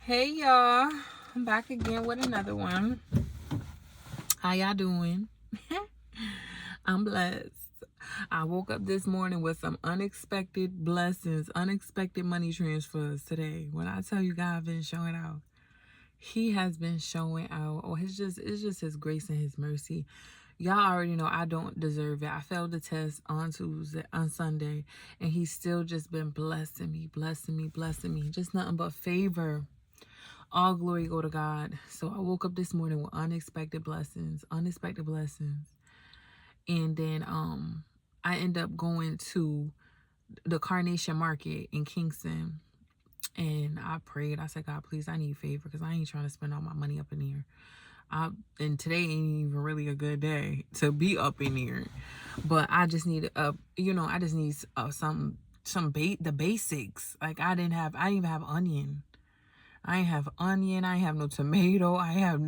Hey y'all, I'm back again with another one. How y'all doing? I'm blessed. I woke up this morning with some unexpected blessings, unexpected money transfers today. When I tell you God been showing out, He has been showing out. Oh, it's just His grace and His mercy. Y'all already know I don't deserve it. I failed the test on Sunday, and He's still just been blessing me, blessing me, blessing me. Just nothing but favor. All glory go to God. So I woke up this morning with unexpected blessings, unexpected blessings. And then I end up going to the Carnation Market in Kingston. And I prayed. I said, God, please, I need favor because I ain't trying to spend all my money up in here. And today ain't even really a good day to be up in here. But I just need I just need the basics. Like I didn't even have onion. I ain't have onion. I ain't have no tomato. I have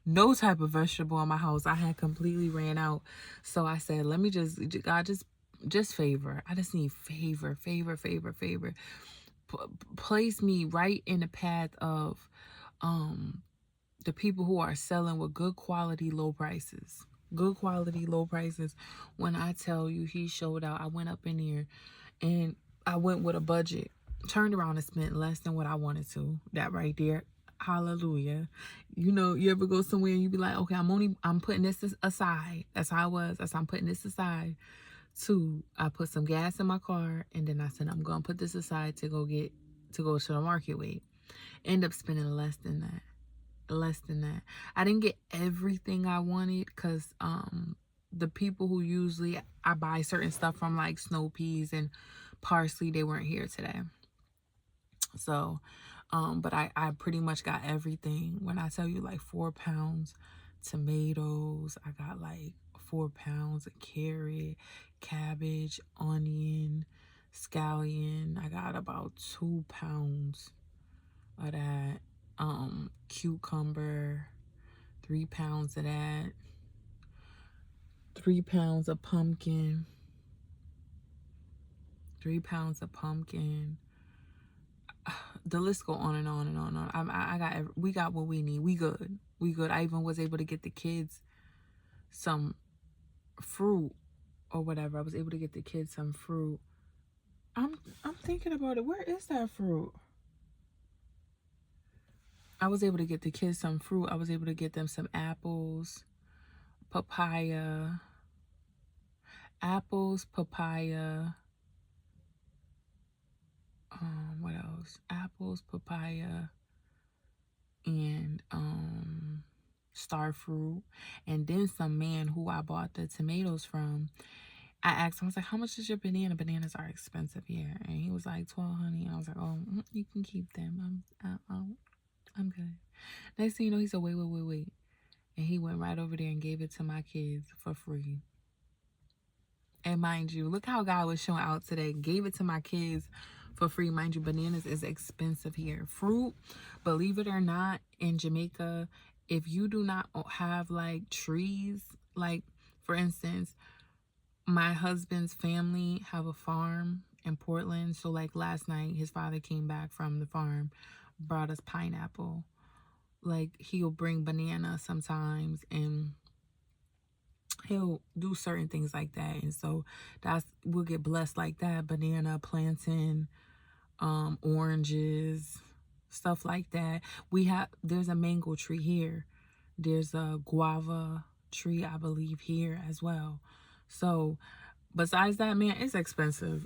no type of vegetable in my house. I had completely ran out. So I said, let me God, just favor. I just need favor, favor, favor, favor. Place me right in the path of the people who are selling with good quality, low prices. Good quality, low prices. When I tell you He showed out, I went up in here and I went with a budget. Turned around and spent less than what I wanted to. That right there. Hallelujah. You know, you ever go somewhere and you be like, okay, I'm putting this aside. That's how I was. I'm putting this aside. I put some gas in my car and then I said, I'm going to put this aside to go to the market with. End up spending less than that. Less than that. I didn't get everything I wanted because the people who usually I buy certain stuff from, like snow peas and parsley, they weren't here today. So but I pretty much got everything. When I tell you, like 4 pounds tomatoes, I got like 4 pounds of carrot, cabbage, onion, scallion. I got about 2 pounds of that. Cucumber, 3 pounds of that, 3 pounds of pumpkin, 3 pounds of pumpkin. The list go on and on and on and on. We got what we need. We good. We good. I even was able to get the kids some fruit or whatever. I was able to get the kids some fruit. I'm thinking about it. Where is that fruit? I was able to get the kids some fruit. I was able to get them some apples, papaya, what else? Apples, papaya, and star fruit. And then some man who I bought the tomatoes from, I asked him, I was like, how much is your banana? Bananas are expensive here. And he was like, 12, honey. And I was like, oh, you can keep them. I'm good. Next thing you know, he said, wait. And he went right over there and gave it to my kids for free. And mind you, look how God was showing out today. Gave it to my kids for free. Mind you, bananas is expensive here. Fruit, believe it or not, in Jamaica, if you do not have like trees, like for instance, my husband's family have a farm in Portland. So like last night, his father came back from the farm, brought us pineapple. Like he'll bring banana sometimes, and he'll do certain things like that. And so we'll get blessed like that. Banana, plantain, oranges, stuff like that. There's a mango tree here. There's a guava tree, I believe, here as well. So besides that, man, it's expensive.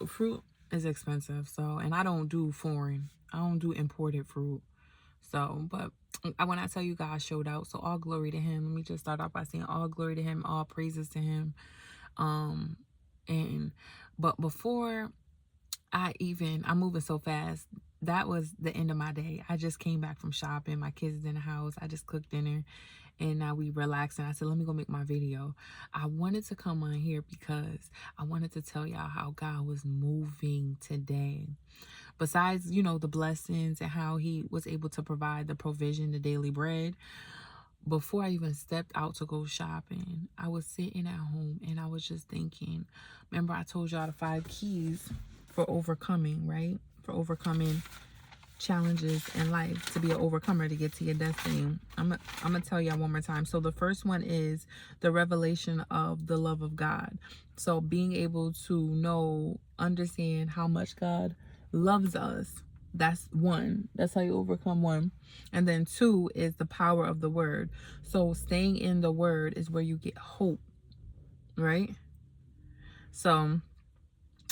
Fruit is expensive. So, and I don't do foreign. I don't do imported fruit. So, but when I tell you God showed out, so all glory to Him. Let me just start off by saying all glory to Him, all praises to Him. But before I'm moving so fast. That was the end of my day. I just came back from shopping. My kids is in the house. I just cooked dinner and now we relaxing. I said, let me go make my video. I wanted to come on here because I wanted to tell y'all how God was moving today. Besides, the blessings and how He was able to provide the provision, the daily bread. Before I even stepped out to go shopping, I was sitting at home and I was just thinking, remember I told y'all the 5 keys for overcoming, right? For overcoming challenges in life to be an overcomer to get to your destiny. I'm gonna tell y'all one more time. So the first one is the revelation of the love of God. So being able to understand how much God loves us. That's one. That's how you overcome one. And then two is the power of the word. So staying in the word is where you get hope, right? So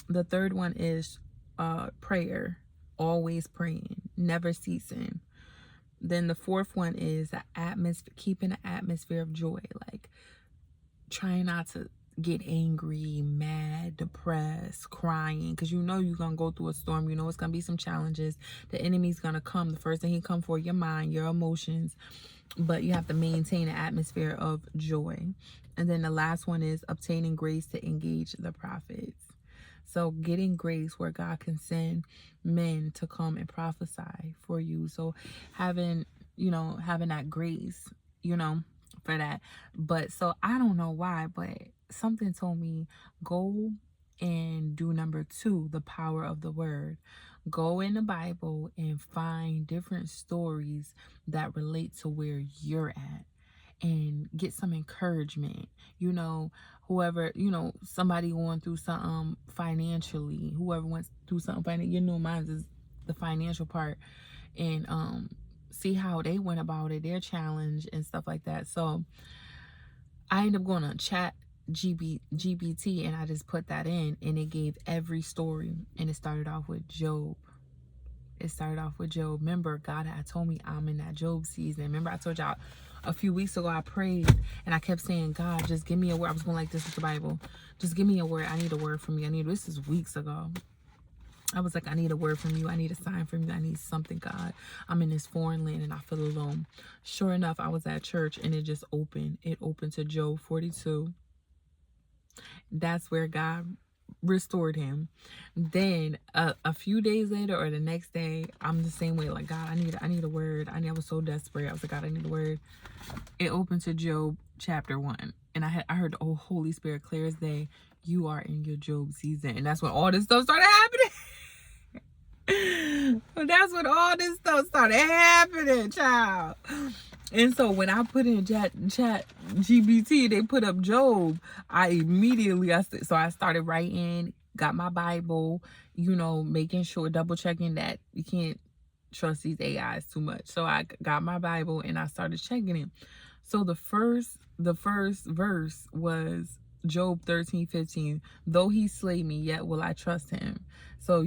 the third one is prayer, always praying, never ceasing. Then the fourth one is the atmosphere, keeping an atmosphere of joy, like trying not to get angry, mad, depressed, crying, because you're going to go through a storm. It's going to be some challenges. The enemy's going to come. The first thing he come for your mind, your emotions, but you have to maintain an atmosphere of joy. And then the last one is obtaining grace to engage the prophets. So getting grace where God can send men to come and prophesy for you. So having that grace, for that. But so I don't know why, but something told me go and do number 2, the power of the word. Go in the Bible and find different stories that relate to where you're at and get some encouragement. Whoever, somebody going through something financially, whoever went through something financially, mine is the financial part, and see how they went about it, their challenge and stuff like that. So I ended up going on ChatGPT and I just put that in, and it gave every story, and it started off with Job. Remember, God had told me I'm in that Job season. Remember, I told y'all a few weeks ago I prayed and I kept saying, God, just give me a word. I was going like this with the Bible. Just give me a word. I need a word from you. This is weeks ago. I was like, I need a word from you. I need a sign from you. I need something, God. I'm in this foreign land and I feel alone. Sure enough, I was at church and it just opened. It opened to Job 42. That's where God restored him. Then a few days later or the next day, I'm the same way. Like, God, I need a word. I was so desperate. I was like, God, I need a word. It opened to Job chapter 1. And I heard, oh, Holy Spirit, clear as day, you are in your Job season. And that's when all this stuff started happening. That's when all this stuff started happening, child. And so when I put in chat GPT, they put up Job, I immediately, I started writing, got my Bible, making sure, double checking that you can't trust these AIs too much. So I got my Bible and I started checking it. So the first verse was Job 13:15. Though he slay me, yet will I trust him. So,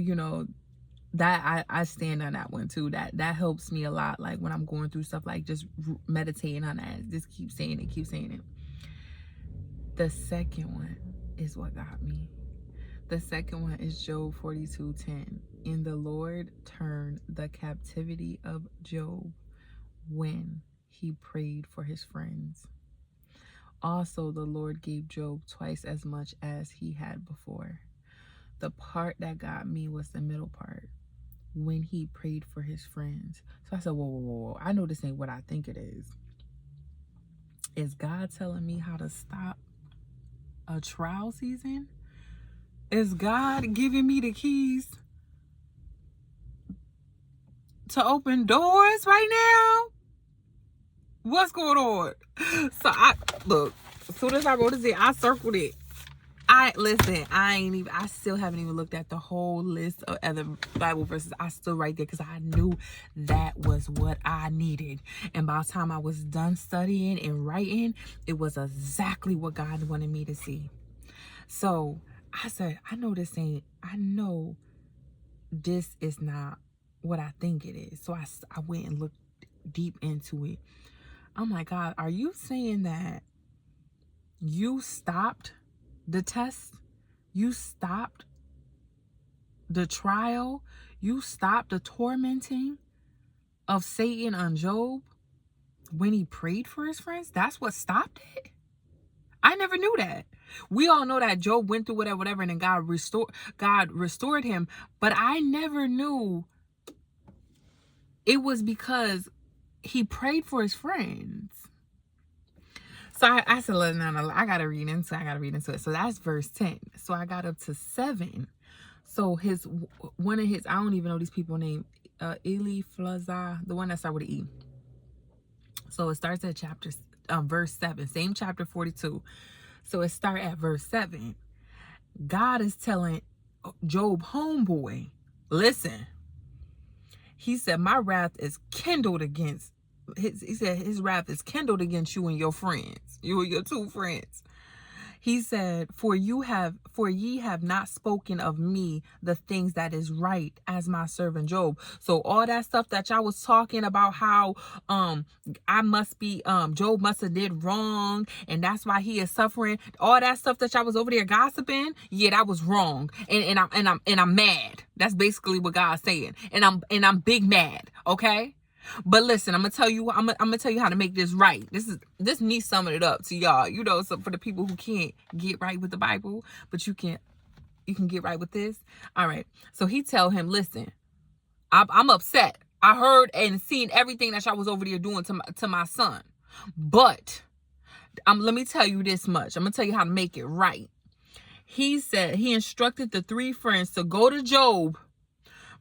that I stand on that one too. That helps me a lot. Like when I'm going through stuff, like just meditating on that. Just keep saying it. The second one is what got me. The second one is Job 42:10. And the Lord turned the captivity of Job when he prayed for his friends. Also, the Lord gave Job twice as much as he had before. The part that got me was the middle part, when he prayed for his friends. So I said, whoa. I know this ain't what I think it is. Is God telling me how to stop a trial season? Is God giving me the keys to open doors right now? What's going on? So as soon as I wrote this in, I circled it. I still haven't even looked at the whole list of other Bible verses. I still right there because I knew that was what I needed. And by the time I was done studying and writing, it was exactly what God wanted me to see. So I said, I know this is not what I think it is. So I went and looked deep into it. I'm like, God, are you saying that you stopped the test? You stopped the trial? You stopped the tormenting of Satan on Job when he prayed for his friends? That's what stopped it? I never knew that. We all know that Job went through whatever, and then God restored him. But I never knew it was because he prayed for his friends. So I said, no, I gotta read into it. So that's verse 10. So I got up to 7. So one of his, I don't even know these people's name. Eliphazah, the one that starts with an E. So it starts at verse 7, same chapter 42. So it starts at verse 7. God is telling Job homeboy, listen, he said, my wrath is kindled against, he said his wrath is kindled against you and your friends, you and your two friends. He said, for ye have not spoken of me the things that is right as my servant Job. So all that stuff that y'all was talking about, how I must be Job must have did wrong and that's why he is suffering. All that stuff that y'all was over there gossiping, yeah, that was wrong. And I'm mad. That's basically what God's saying. And I'm big mad, okay? But listen, I'm gonna tell you how to make this right. This me summing it up to y'all. You know, so for the people who can't get right with the Bible, but you can get right with this. All right. So he tell him, listen, I'm upset. I heard and seen everything that y'all was over there doing to my son. But let me tell you this much. I'm gonna tell you how to make it right. He said he instructed the 3 friends to go to Job,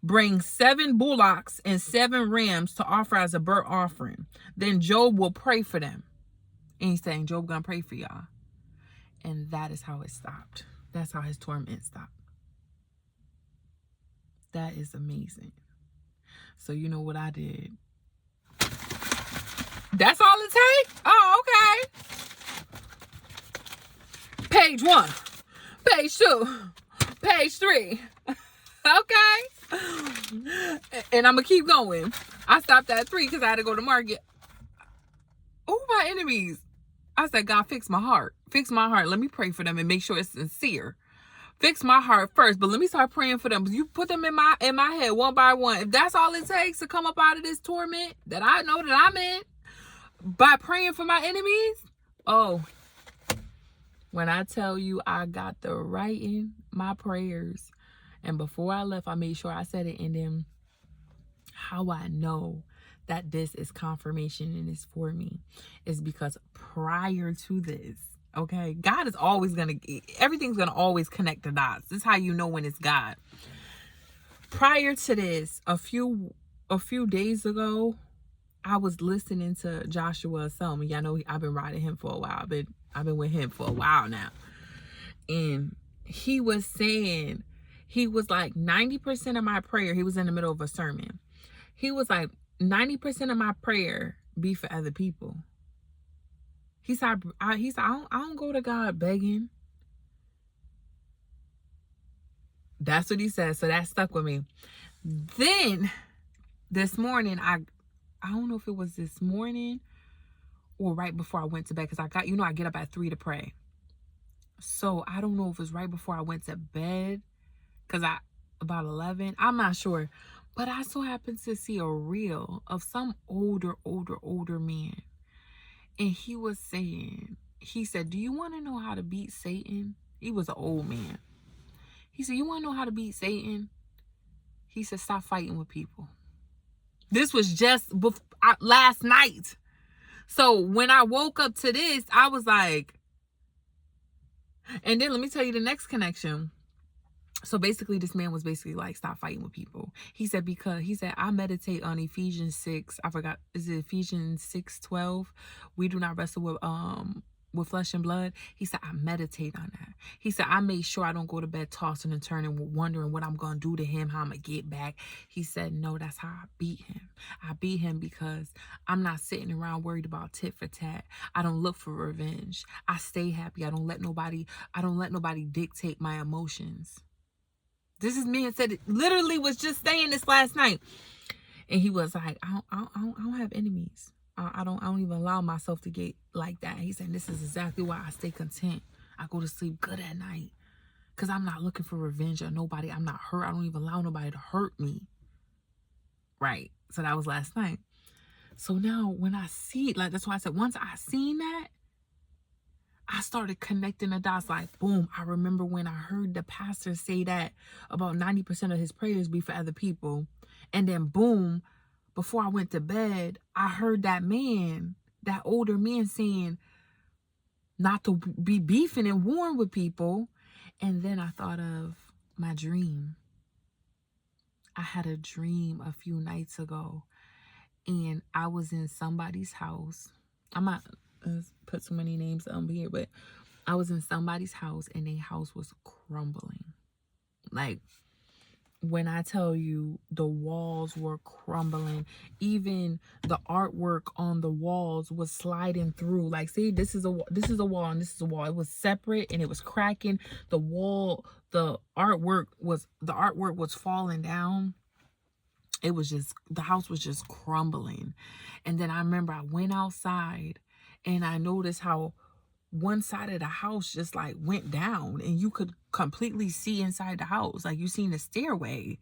bring 7 bullocks and 7 rams to offer as a burnt offering. Then Job will pray for them. And he's saying, Job gonna pray for y'all. And that is how it stopped. That's how his torment stopped. That is amazing. So you know what I did? That's all it takes? Oh, okay. Page 1. Page 2. Page 3. Okay. And I'm gonna keep going. I stopped at 3 because I had to go to market. Oh, my enemies. I said, God, fix my heart. Fix my heart. Let me pray for them and make sure it's sincere. Fix my heart first, but let me start praying for them. You put them in my head one by one. If that's all it takes to come up out of this torment that I know that I'm in, by praying for my enemies, oh, when I tell you I got the writing, my prayers, and before I left, I made sure I said it in them. How I know that this is confirmation and it's for me is because prior to this, okay, God is always everything's gonna always connect the dots. This is how you know when it's God. Prior to this, a few days ago, I was listening to Joshua Selman. Y'all know I've been riding him for a while. I've been with him for a while now. And he was saying, he was like 90% of my prayer, he was in the middle of a sermon. He was like, 90% of my prayer be for other people. He said, I don't go to God begging. That's what he said. So that stuck with me. Then this morning, I don't know if it was this morning or right before I went to bed, because I get up at 3 to pray. So I don't know if it was right before I went to bed, because about 11, I'm not sure. But I so happened to see a reel of some older man. And he was saying, he said, do you want to know how to beat Satan? He was an old man. He said, you want to know how to beat Satan? He said, stop fighting with people. This was just last night. So when I woke up to this, I was like, and then let me tell you the next connection. So basically, this man was basically like, stop fighting with people. He said, I meditate on Ephesians 6. I forgot. Is it Ephesians 6:12? We do not wrestle with flesh and blood. He said, I meditate on that. He said, I made sure I don't go to bed tossing and turning, wondering what I'm going to do to him, how I'm going to get back. He said, no, that's how I beat him. I beat him because I'm not sitting around worried about tit for tat. I don't look for revenge. I stay happy. I don't let nobody dictate my emotions. This is me, and said it literally was just saying this last night. And he was like, I don't have enemies. I don't even allow myself to get like that. He said, this is exactly why I stay content. I go to sleep good at night. Because I'm not looking for revenge or nobody. I'm not hurt. I don't even allow nobody to hurt me. Right. So that was last night. So now when I see it, like, that's why I said, once I seen that, I started connecting the dots, like, boom, I remember when I heard the pastor say that about 90% of his prayers be for other people. And then, boom, before I went to bed, I heard that older man saying not to be beefing and warring with people. And then I thought of my dream. I had a dream a few nights ago, and I was in somebody's house. I'm not put so many names here, but I was in somebody's house, and their house was crumbling. Like, when I tell you, the walls were crumbling, even the artwork on the walls was sliding through. Like, see, this is a wall, and this is a wall. It was separate and it was cracking. The artwork was falling down. It was just, the house was just crumbling. And then I remember I went outside and I noticed how one side of the house just like went down, and you could completely see inside the house. Like, you seen the stairway,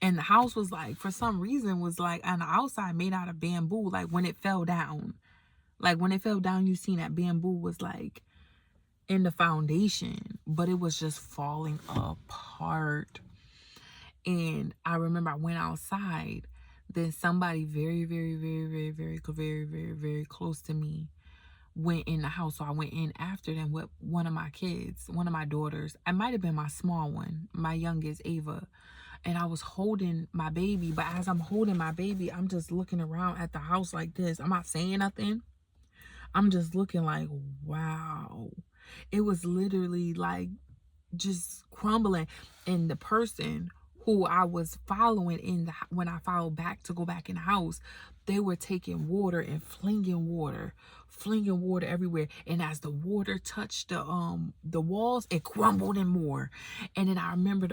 and the house was like, for some reason, was like on the outside made out of bamboo. Like, when it fell down, you seen that bamboo was like in the foundation, but it was just falling apart. And I remember I went outside, then somebody very, very, very, very, very, very, very, very close to me went in the house. So I went in after them with one of my kids, one of my daughters. I might have been my small one, my youngest, Ava. And I was holding my baby. But as I'm holding my baby, I'm just looking around at the house like this. I'm not saying nothing. I'm just looking like, wow. It was literally like just crumbling. And the person who I was following when I followed back to go back in the house, they were taking water and flinging water everywhere. And as the water touched the walls, it crumbled in more. And then I remember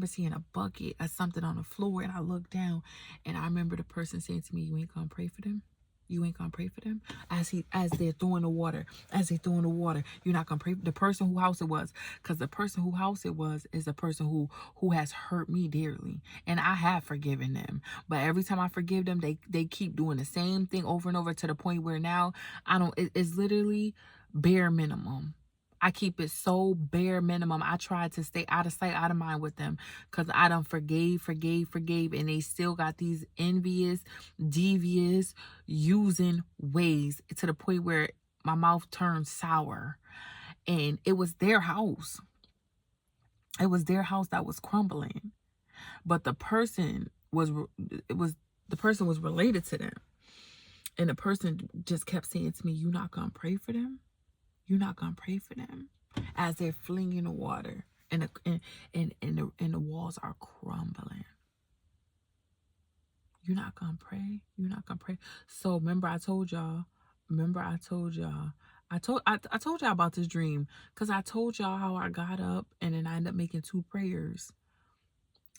seeing a bucket or something on the floor, and I looked down, and I remember the person saying to me, "You ain't gonna pray for them? You ain't gonna pray for them?" As they're throwing the water, you're not gonna pray for the person who house it was, because the person who house it was is a person who has hurt me dearly, and I have forgiven them. But every time I forgive them, they keep doing the same thing over and over, to the point where now it's literally bare minimum. I keep it so bare minimum. I try to stay out of sight, out of mind with them, because I done forgave, and they still got these envious, devious, using ways, to the point where my mouth turned sour. And it was their house. It was their house that was crumbling. But the person was related to them. And the person just kept saying to me, "You're not gonna pray for them? You're not gonna pray for them?" As they're flinging the water, and the walls are crumbling. You're not gonna pray? You're not gonna pray? So remember I told y'all I told y'all about this dream, because I told y'all how I got up, and then I ended up making two prayers.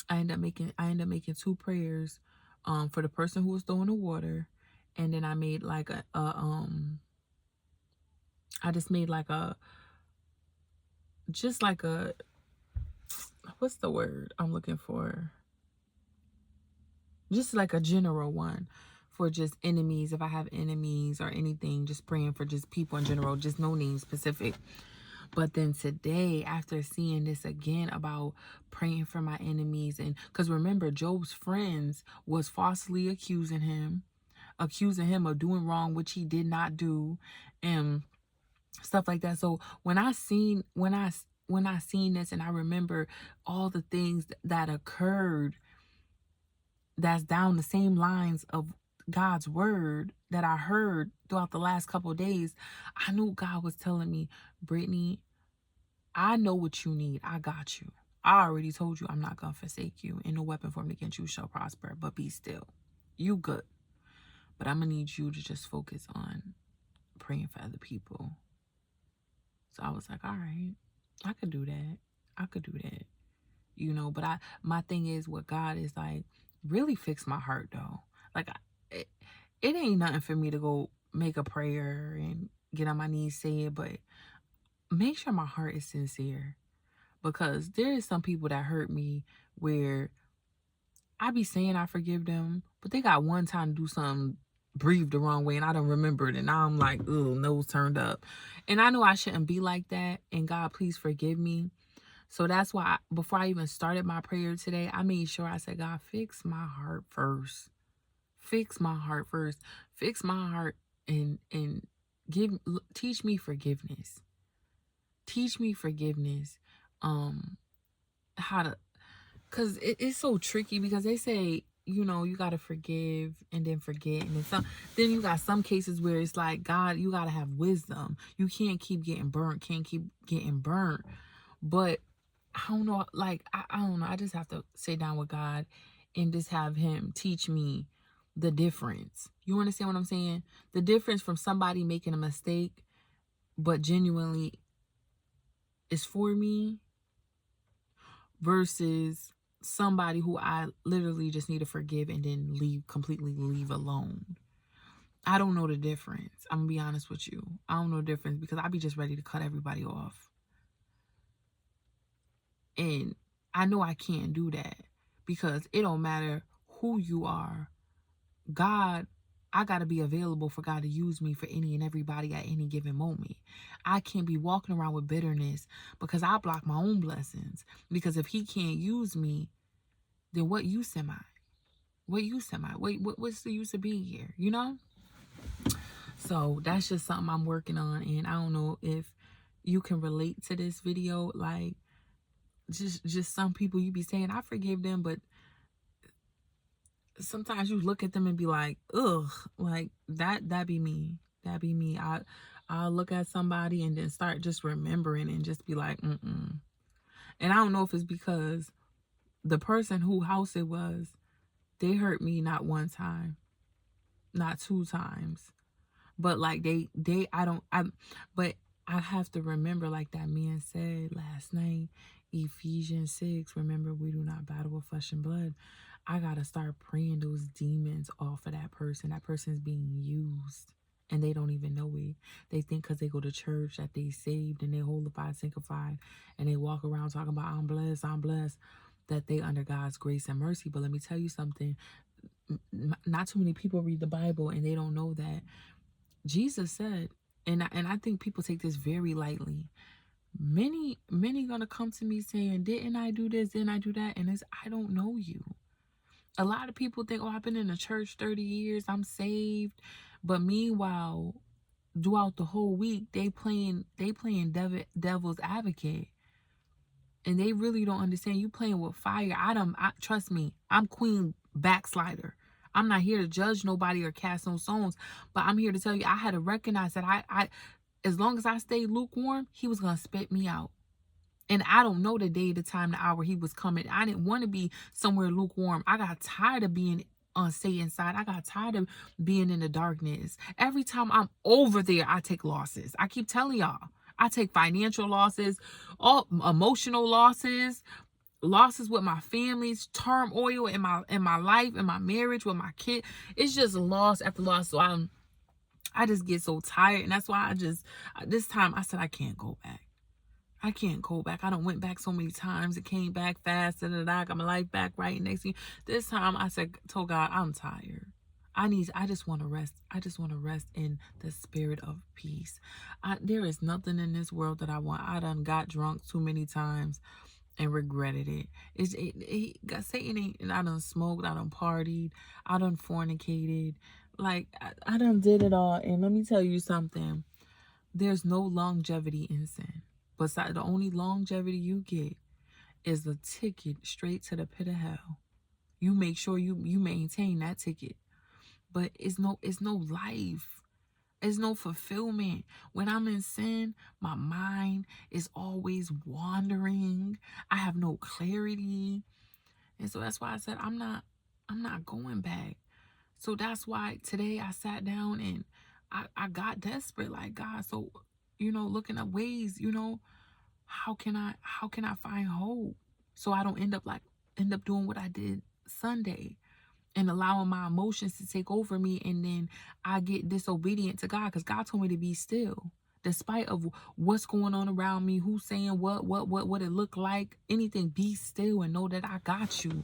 I ended up making two prayers for the person who was throwing the water. And then I made like I just made like what's the word I'm looking for? Just like a general one for just enemies. If I have enemies or anything, just praying for just people in general, just no name specific. But then today, after seeing this again about praying for my enemies, and because remember, Job's friends was falsely accusing him of doing wrong, which he did not do, and stuff like that. So when I seen this, and I remember all the things that occurred, that's down the same lines of God's word that I heard throughout the last couple of days, I knew God was telling me, "Brittany, I know what you need. I got you. I already told you I'm not going to forsake you, and no weapon formed against you shall prosper, but be still. You good. But I'm going to need you to just focus on praying for other people." So I was like, all right, I could do that. But my thing is, what God is like, really fix my heart though. Like, it ain't nothing for me to go make a prayer and get on my knees, say it, but make sure my heart is sincere. Because there is some people that hurt me where I be saying I forgive them, but they got one time to do something, breathe the wrong way, and I don't remember it, and now I'm like, ooh, nose turned up. And I know I shouldn't be like that, and God, please forgive me. So that's why before I even started my prayer today, I made sure I said, "God, fix my heart first. Fix my heart first. Fix my heart, and teach me forgiveness. Teach me forgiveness. How to because it's so tricky, because they say, you know, you got to forgive and then forget. And then you got some cases where it's like, God, you got to have wisdom. You can't keep getting burnt, can't keep getting burnt. But I don't know, like, I don't know. I just have to sit down with God and just have him teach me the difference. You understand what I'm saying? The difference from somebody making a mistake, but genuinely is for me, versus somebody who I literally just need to forgive and then completely leave alone. I don't know the difference. I'm gonna be honest with you. I don't know the difference, because I be just ready to cut everybody off. And I know I can't do that, because it don't matter who you are. God, I got to be available for God to use me for any and everybody at any given moment. I can't be walking around with bitterness, because I block my own blessings. Because if he can't use me, then what use am I? What use am I? What's the use of being here? You know? So that's just something I'm working on. And I don't know if you can relate to this video. Like, just some people, you be saying, I forgive them, but sometimes you look at them and be like, ugh, like that be me. That be me. I'll look at somebody and then start just remembering and just be like, mm-mm. And I don't know if it's because the person who house it was, they hurt me not one time, not two times. But like but I have to remember, like that man said last night, Ephesians 6, remember, we do not battle with flesh and blood. I got to start praying those demons off of that person. That person's being used and they don't even know it. They think because they go to church that they saved and they holified, sanctified, and they walk around talking about, I'm blessed, that they under God's grace and mercy. But let me tell you something. Not too many people read the Bible and they don't know that Jesus said, and I think people take this very lightly. Many gonna come to me saying, didn't I do this? Didn't I do that? And it's, I don't know you. A lot of people think, oh, I've been in the church 30 years, I'm saved. But meanwhile, throughout the whole week, they playing devil's advocate. And they really don't understand. You playing with fire. Trust me, I'm queen backslider. I'm not here to judge nobody or cast no stones, but I'm here to tell you, I had to recognize that I as long as I stayed lukewarm, he was gonna spit me out. And I don't know the day, the time, the hour he was coming. I didn't want to be somewhere lukewarm. I got tired of being on Satan's side. I got tired of being in the darkness. Every time I'm over there, I take losses. I keep telling y'all. I take financial losses, all emotional losses, losses with my families, turmoil in my life, in my marriage, with my kid. It's just loss after loss. So I just get so tired. And that's why this time I said, I can't go back. I can't go back. I done went back so many times. It came back fast. I got my life back right. Next thing, this time I told God, I'm tired. I just want to rest. I just want to rest in the spirit of peace. There is nothing in this world that I want. I done got drunk too many times and regretted it. Satan ain't, and I done smoked, I done partied, I done fornicated. Like, I done did it all. And let me tell you something. There's no longevity in sin. But the only longevity you get is a ticket straight to the pit of hell. You make sure you maintain that ticket. But it's no life. It's no fulfillment. When I'm in sin, my mind is always wandering. I have no clarity. And so that's why I said I'm not going back. So that's why today I sat down and I got desperate, like, God, so, looking up ways, how can I find hope so I don't end up doing what I did Sunday and allowing my emotions to take over me, and then I get disobedient to God, because God told me to be still despite of what's going on around me, who's saying what it look like, anything. Be still and know that I got you.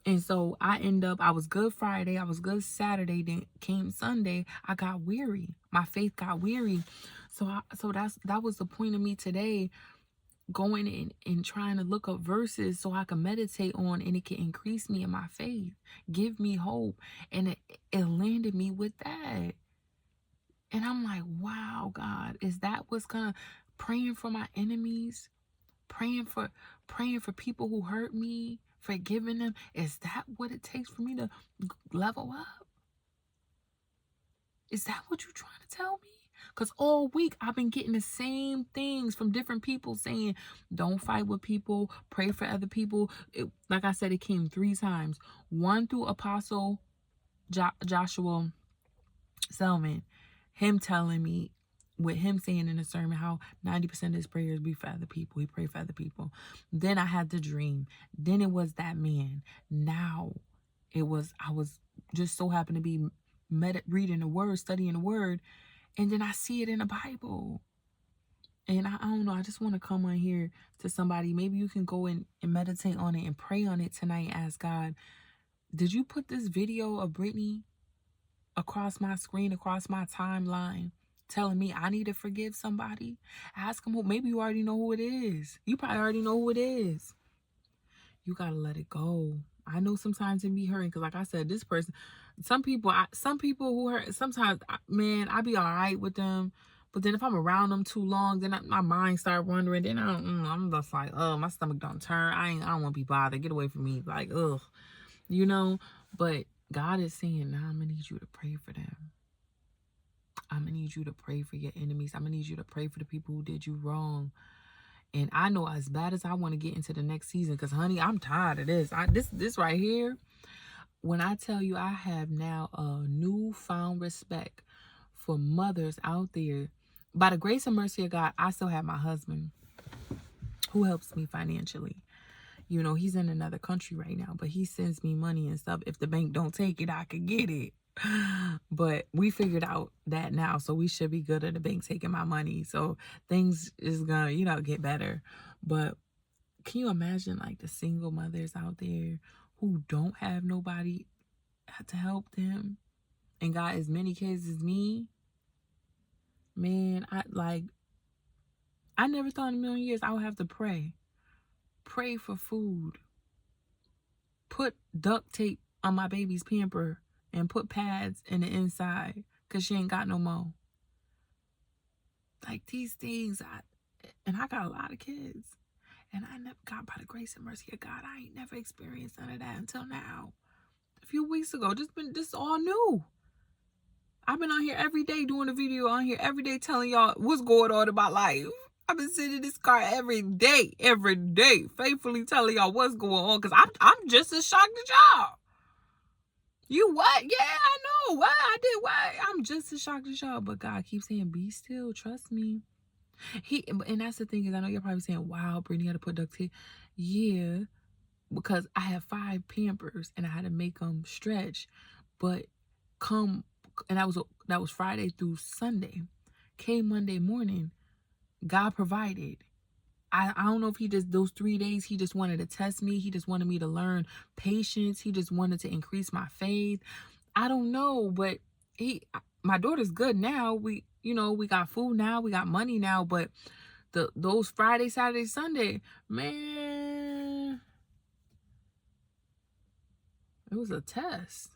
And so I was good Friday, I was good Saturday, then came Sunday, I got weary. My faith got weary. So that was the point of me today, going in and trying to look up verses so I can meditate on, and it can increase me in my faith, give me hope. And it landed me with that. And I'm like, wow, God, is that what's gonna, praying for my enemies, praying for people who hurt me, Forgiving them? Is that what it takes for me to level up? Is that what you're trying to tell me? Because all week I've been getting the same things from different people saying, don't fight with people, pray for other people. Like I said, it came 3 times. One through Apostle Joshua Selman, him telling me, with him saying in a sermon how 90% of his prayers be for other people. He prayed for other people. Then I had the dream. Then it was that man. Now I was just so happened to be reading the word, studying the word, and then I see it in the Bible. And I don't know, I just want to come on here to somebody. Maybe you can go and meditate on it and pray on it tonight. Ask God, did you put this video of Brittany across my screen, across my timeline, telling me I need to forgive somebody? Ask him who. Maybe you already know who it is. You probably already know who it is. You got to let it go. I know sometimes it be hurting because, like I said, this person, some people who hurt, sometimes, man, I be all right with them. But then if I'm around them too long, then my mind start wandering. Then I'm just like, oh, my stomach don't turn. I don't want to be bothered. Get away from me. Like, ugh, you know. But God is saying, now I'm going to need you to pray for them. I'm going to need you to pray for your enemies. I'm going to need you to pray for the people who did you wrong. And I know as bad as I want to get into the next season, because, honey, I'm tired of this. This right here, when I tell you I have now a newfound respect for mothers out there. By the grace and mercy of God, I still have my husband who helps me financially. You know, he's in another country right now, but he sends me money and stuff. If the bank don't take it, I could get it. But we figured out that now, so we should be good at the bank taking my money. So things is gonna, you know, get better. But can you imagine, like, the single mothers out there who don't have nobody to help them and got as many kids as me? Man, I never thought in a million years I would have to pray for food, put duct tape on my baby's pamper, and put pads in the inside because she ain't got no more. Like, these things, I got a lot of kids. And I never got, by the grace and mercy of God, I ain't never experienced none of that until now. A few weeks ago, this all new. I've been on here every day doing a video on here every day telling y'all what's going on in my life. I've been sitting in this car every day, faithfully telling y'all what's going on, because I'm just as shocked as y'all. You what? Yeah, I know. What? I did what? I'm just as shocked as y'all. But God keeps saying, be still. Trust me. And that's the thing is, I know you're probably saying, wow, Brittany had to put duct tape. Yeah, because I have 5 Pampers and I had to make them stretch. But and that was Friday through Sunday. Came Monday morning, God provided. I don't know if he just, those 3 days, he just wanted to test me. He just wanted me to learn patience. He just wanted to increase my faith. I don't know, but my daughter's good now. We got food now. We got money now. But those Friday, Saturday, Sunday, man, it was a test.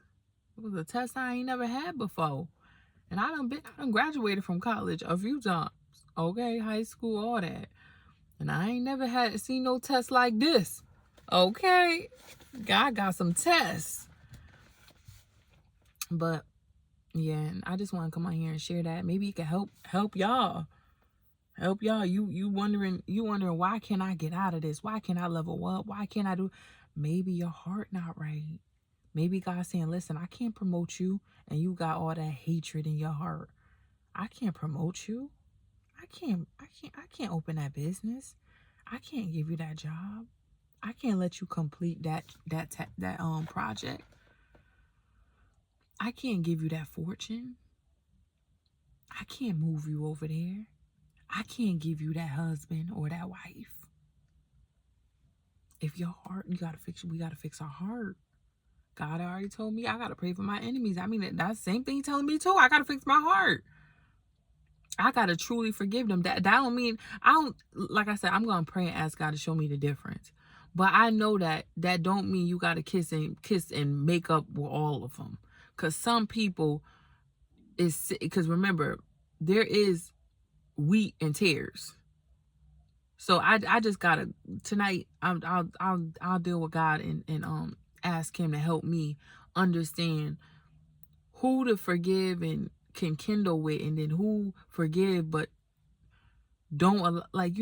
It was a test I ain't never had before. And I done graduated from college a few times. Okay, high school, all that. And I ain't never seen no test like this. Okay. God got some tests. But yeah, and I just want to come on here and share that. Maybe it can help y'all. Help y'all. You wondering why can't I get out of this? Why can't I level up? Why can't I do? Maybe your heart not right. Maybe God's saying, listen, I can't promote you and you got all that hatred in your heart. I can't promote you. I can't open that business. I can't give you that job. I can't let you complete that project. I can't give you that fortune. I can't move you over there. I can't give you that husband or that wife. If your heart, we gotta fix our heart. God already told me I gotta pray for my enemies. I mean, that's the same thing telling me too. I gotta fix my heart. I gotta truly forgive them. That don't mean like I said, I'm gonna pray and ask God to show me the difference. But I know that don't mean you gotta kiss and make up with all of them. Cause some people because remember, there is wheat and tares. So I just gotta tonight. I'll deal with God and ask Him to help me understand who to forgive and can kindle with, and then who forgive but don't like,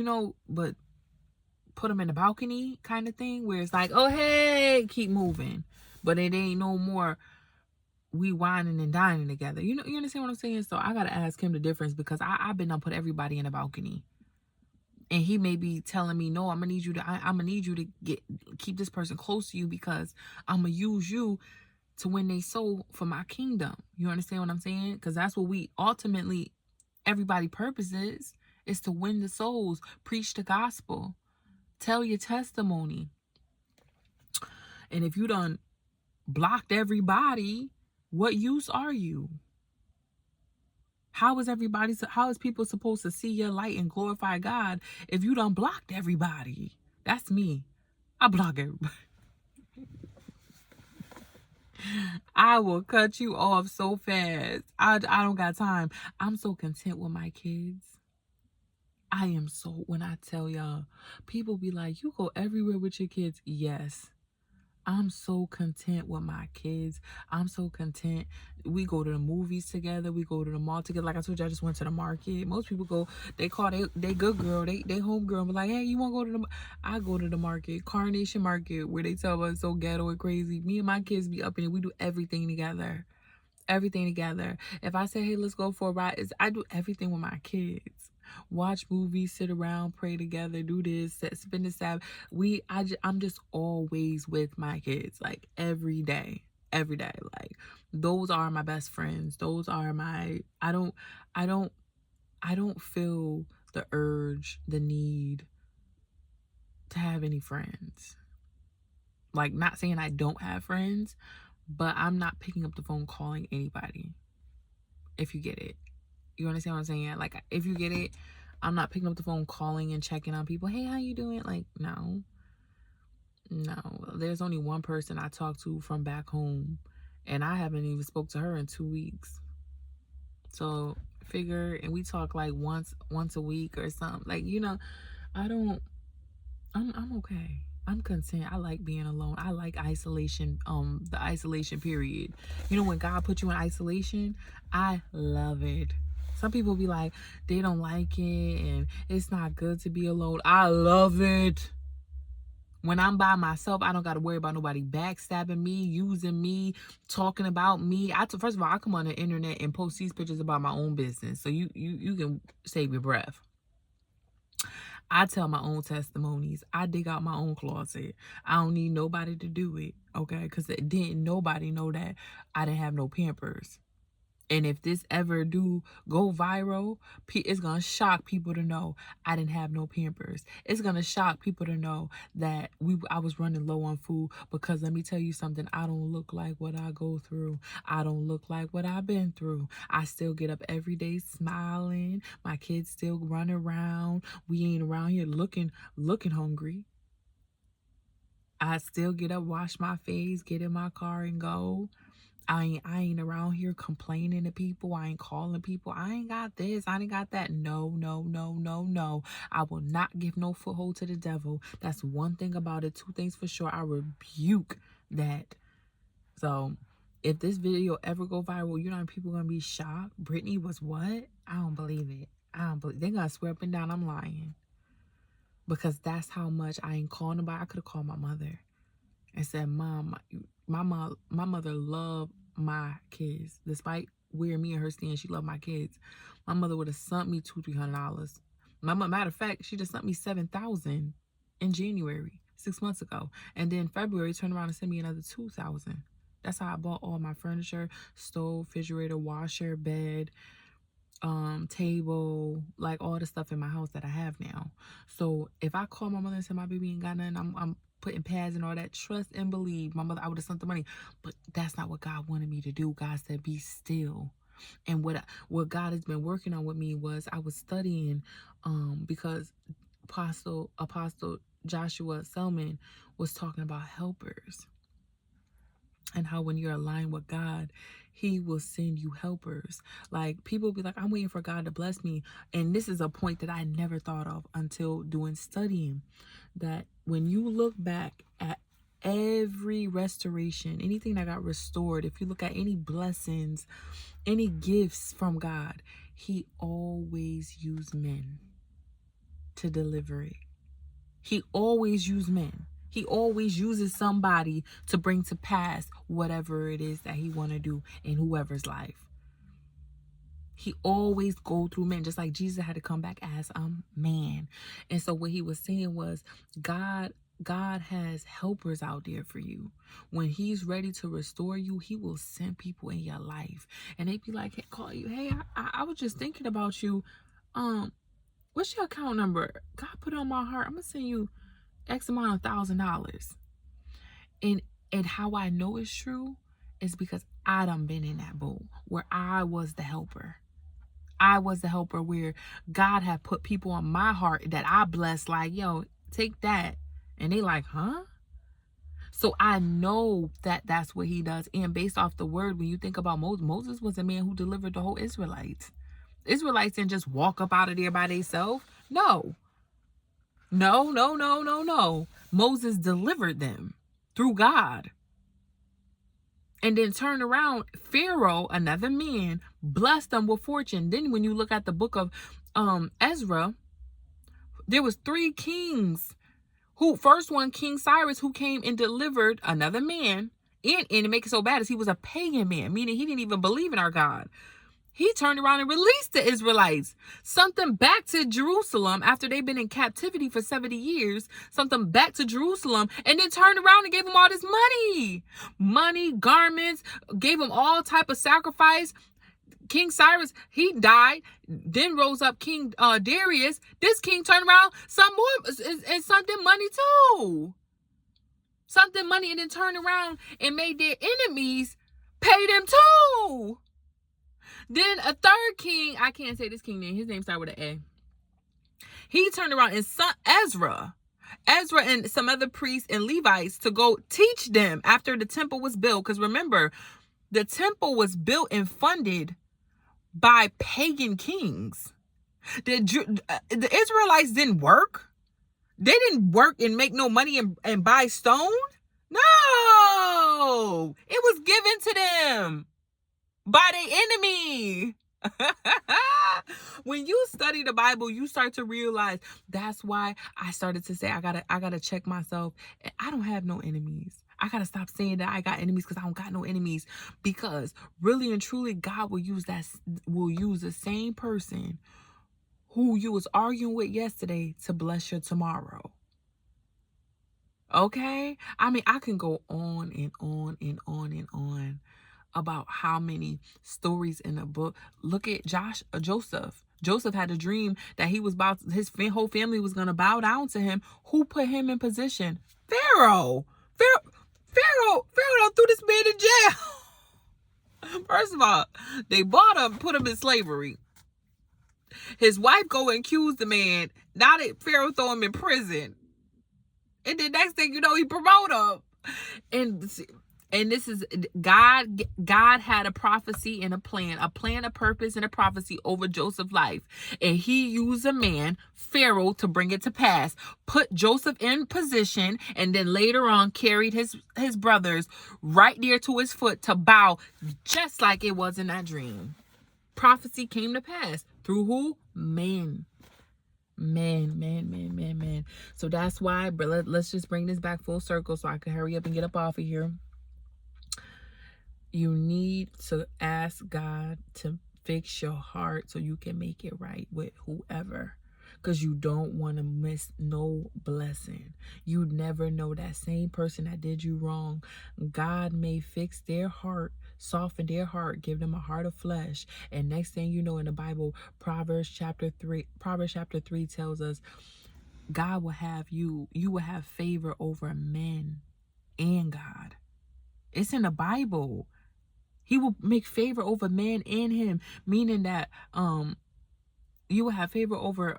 but put them in the balcony kind of thing, where it's like, oh hey, keep moving, but it ain't no more we whining and dining together. You understand what I'm saying? So I gotta ask Him the difference, because I've been done put everybody in a balcony, and He may be telling me, no, I'm gonna need you to keep this person close to you, because I'm gonna use you to win their soul for my kingdom. You understand what I'm saying? Because that's what we ultimately, everybody purpose is to win the souls, preach the gospel, tell your testimony. And if you done blocked everybody, what use are you? How is people supposed to see your light and glorify God if you done blocked everybody? That's me. I block everybody. I will cut you off so fast. I don't got time. I'm so content with my kids. I am so, when I tell y'all, people be like, you go everywhere with your kids. Yes. I'm so content with my kids. I'm so content. We go to the movies together. We go to the mall together. Like I told you, I just went to the market. Most people go, they call they good girl, they home girl, but like, hey, you want to go to I go to the market, Carnation Market, where they tell us so ghetto and crazy. Me and my kids be up in it. We do everything together. Everything together. If I say, hey, let's go for a ride, I do everything with my kids. Watch movies, sit around, pray together, do this, spend the Sabbath. I'm just always with my kids, like every day. Like those are my best friends. Those are my, I don't feel the urge, the need to have any friends. Like, not saying I don't have friends, but I'm not picking up the phone calling anybody. If you get it. You understand what I'm saying? Like, if you get it, I'm not picking up the phone calling and checking on people. Hey, how you doing? Like, no. There's only one person I talk to from back home, and I haven't even spoke to her in 2 weeks. So figure, and we talk like once a week or something. Like, I'm okay. I'm content. I like being alone. I like isolation, the isolation period. When God put you in isolation, I love it. Some people be like, they don't like it and it's not good to be alone. I love it. When I'm by myself, I don't got to worry about nobody backstabbing me, using me, talking about me. First of all, I come on the internet and post these pictures about my own business, so you can save your breath. I tell my own testimonies. I dig out my own closet. I don't need nobody to do it, okay? Because didn't nobody know that I didn't have no Pampers. And if this ever do go viral, it's going to shock people to know I didn't have no Pampers. It's going to shock people to know that I was running low on food, because let me tell you something. I don't look like what I go through. I don't look like what I've been through. I still get up every day smiling. My kids still run around. We ain't around here looking hungry. I still get up, wash my face, get in my car and go. I ain't around here complaining to people. I ain't calling people. I ain't got this. I ain't got that. No. I will not give no foothold to the devil. That's one thing about it. Two things for sure. I rebuke that. So if this video ever go viral, people gonna be shocked. Brittany was what? I don't believe it. They gonna swear up and down I'm lying. Because that's how much I ain't calling nobody. I could have called my mother and said, Mom, my mother loved my kids. Despite where me and her stand, she loved my kids. My mother would have sent me $200-$300. Matter of fact, she just sent me $7,000 in January, 6 months ago. And then February, turned around and sent me another $2,000. That's how I bought all my furniture: stove, refrigerator, washer, bed, table, like all the stuff in my house that I have now. So if I call my mother and say my baby ain't got nothing, I'm putting pads and all that, trust and believe my mother, I would have sent the money. But that's not what God wanted me to do. God said, be still. And what God has been working on with me was, I was studying, because Apostle Joshua Selman was talking about helpers, and how when you're aligned with God, he will send you helpers. Like, people be like, I'm waiting for God to bless me. And this is a point that I never thought of until doing studying, that when you look back at every restoration, anything that got restored, if you look at any blessings, any gifts from God, he always used men to deliver it. He always used men. He always uses somebody to bring to pass whatever it is that he want to do in whoever's life. He always go through men, just like Jesus had to come back as a man. And so what he was saying was, God has helpers out there for you. When he's ready to restore you, he will send people in your life. And they be like, hey, call you. Hey, I was just thinking about you. What's your account number? God put it on my heart. I'm going to send you X amount of $1,000. And how I know it's true is because I done been in that boat where I was the helper. I was the helper where God had put people on my heart that I blessed, like, yo, take that. And they like, huh? So I know that that's what he does. And based off the word, when you think about Moses was a man who delivered the whole Israelites. Israelites didn't just walk up out of there by themselves. No. Moses delivered them through God. And then turned around, Pharaoh, another man, blessed them with fortune. Then when you look at the book of Ezra, there was 3 kings. First one, King Cyrus, who came and delivered another man. And to make it so bad is he was a pagan man, meaning he didn't even believe in our God. He turned around and released the Israelites, sent them back to Jerusalem after they've been in captivity for 70 years, sent them back to Jerusalem, and then turned around and gave them all this money, garments, gave them all type of sacrifice. King Cyrus, he died, then rose up King Darius. This king turned around, some more, and sent them money too. Sent them money and then turned around and made their enemies pay them too. Then a third king, I can't say this king name, his name started with an A. He turned around and sent Ezra and some other priests and Levites to go teach them after the temple was built. Because remember, the temple was built and funded by pagan kings. The Israelites didn't work. They didn't work and make no money and buy stone. No, it was given to them by the enemy. When you study the Bible, you start to realize that's why I started to say I gotta check myself. I don't have no enemies. I gotta stop saying that I got enemies because I don't got no enemies. Because really and truly, God will use the same person who you was arguing with yesterday to bless your tomorrow. Okay? I mean, I can go on and on and on and on about how many stories in the book. Look at Joseph. Joseph had a dream that his whole family was going to bow down to him. Who put him in position? Pharaoh threw this man in jail. First of all, they bought him, put him in slavery. His wife go and accuse the man. Now that Pharaoh throw him in prison. And the next thing you know, he promote him. And this is God had a prophecy and a plan, a purpose, and a prophecy over Joseph's life. And he used a man, Pharaoh, to bring it to pass. Put Joseph in position, and then later on carried his brothers right there to his foot to bow, just like it was in that dream. Prophecy came to pass. Through who? Men. Man. So that's why, but let's just bring this back full circle so I can hurry up and get up off of here. You need to ask God to fix your heart so you can make it right with whoever. Because you don't want to miss no blessing. You never know, that same person that did you wrong, God may fix their heart, soften their heart, give them a heart of flesh. And next thing you know, in the Bible, Proverbs chapter 3 tells us God will have you will have favor over men and God. It's in the Bible. He will make favor over man and him, meaning that you will have favor over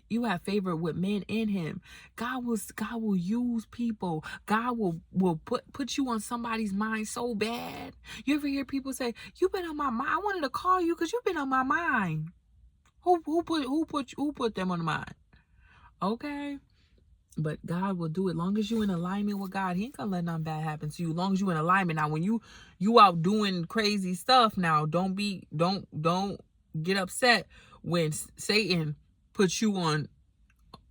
you have favor with men in him. God will use people. God will put you on somebody's mind so bad. You ever hear people say, "You've been on my mind. I wanted to call you because you've been on my mind." Who put them on the mind? Okay. But God will do it. Long as you in alignment with God, he ain't gonna let nothing bad happen to you. Long as you in alignment. Now, when you out doing crazy stuff, now don't get upset when Satan puts you on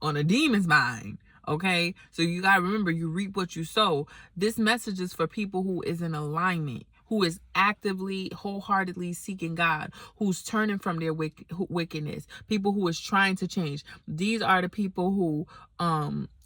a demon's mind. Okay, so you gotta remember, you reap what you sow. This message is for people who is in alignment, who is actively, wholeheartedly seeking God, who's turning from their wickedness, people who is trying to change. These are the people who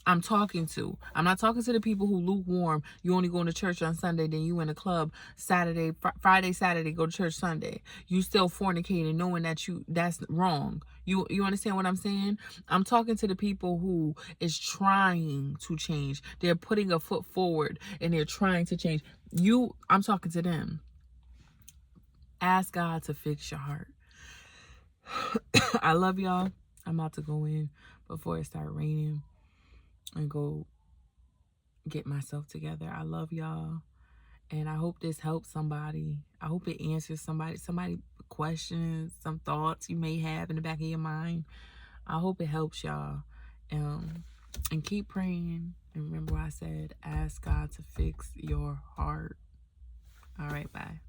I'm talking to. I'm not talking to the people who lukewarm. You only going to church on Sunday, then you in the club Friday, Saturday, go to church Sunday. You still fornicating, knowing that that's wrong. You understand what I'm saying? I'm talking to the people who is trying to change. They're putting a foot forward and they're trying to change. I'm talking to them. Ask God to fix your heart. I love y'all. I'm about to go in before it start raining and go get myself together. I love y'all. And I hope this helps somebody. I hope it answers somebody questions, some thoughts you may have in the back of your mind. I hope it helps y'all. And keep praying. And remember what I said, ask God to fix your heart. All right, bye.